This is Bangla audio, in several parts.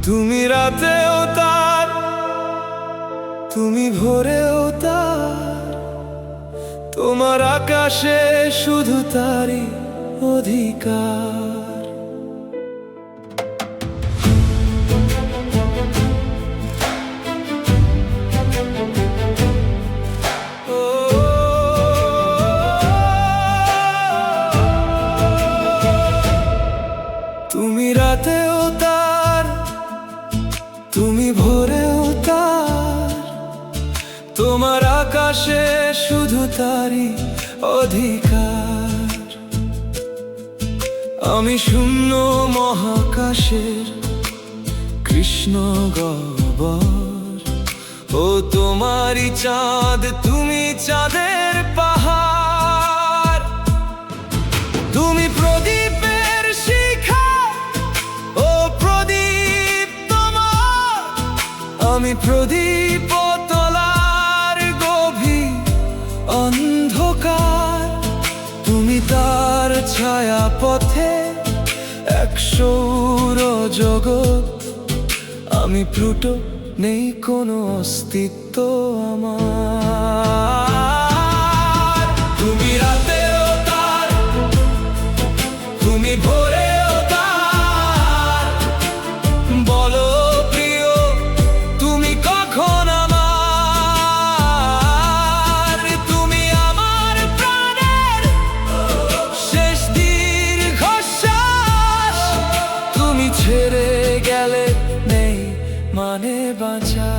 তুমি রাতেও তার, তুমি ভোরেও তার, তোমার আকাশে শুধু তারই অধিকার। তুমি রাতেও তার, তুমি ভোরেও তার, তোমার আকাশে শুধু তারই অধিকার। আমি শূন্য মহাকাশের কৃষ্ণ গহ্বর, ও তোমারই চাঁদ, তুমি চাঁদের পাহাড়। তুমি প্রদীপের শিখা, ও প্রদীপ তোমার, আমি প্রদীপ তলার গভীর অন্ধকার। তুমি তার ছায়া পথে এক সৌরজগৎ, আমি প্লুটো, নেই কোনো অস্তিত্ব আমার। তুমি রাতেও তার, তুমি ভোরেও তার, বলো প্রিয় তুমি কখন আমার। তুমি আমার প্রাণের শেষ দীর্ঘশ্বাস, তুমি ছেড়ে গেলে নেই মানে বাঁচা।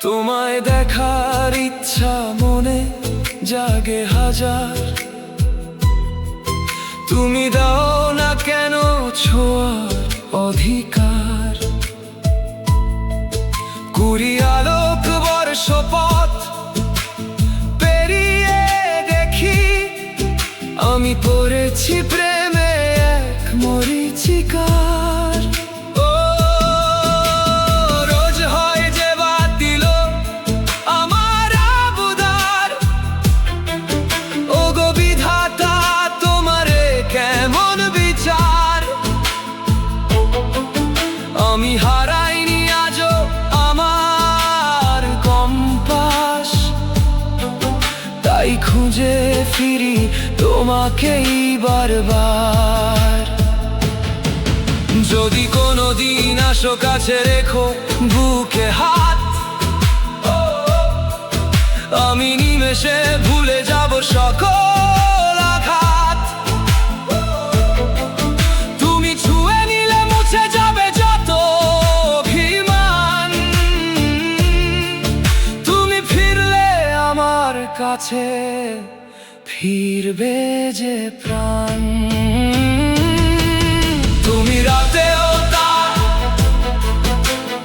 তোমায় দেখার ইচ্ছা মনে জাগে হাজার, তুমি দাও না কেন ছোঁয়ার অধিকার। কুড়ি আলোক বর্ষ পথ পেরিয়ে দেখি, আমি পড়েছি প্রেমে এক মরীচিকার। ও রোজ হয় যে বাতিল আমার আবুদার, ও গো বিধাতা তোমারে কেমন বিচার। আমি হারাইনি আজও আমার কম্পাস, তাই খুঁজে ফিরি তোমাকেই বারবার। যদি কোনো দিন আসো কাছে রেখো বুকে হাত, আমি নিমেষে ভুলে যাব সকল আঘাত। তুমি ছুঁয়ে নিলে মুছে যাবে যত অভিমান, তুমি ফিরলে আমার কাছে ফিরবে যে প্রাণ। তুমি রাতেও তার,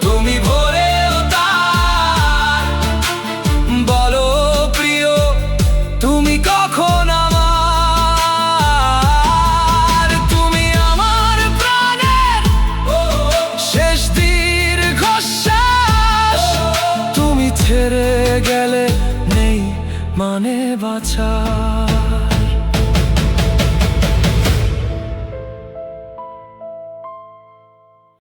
তুমি ভোরেও তার, বলো প্রিয় তুমি কখন আমার। তুমি আমার প্রাণের শেষ দীর্ঘশ্বাস, তুমি ছেড়ে গেলে নেই মানে বাঁচা।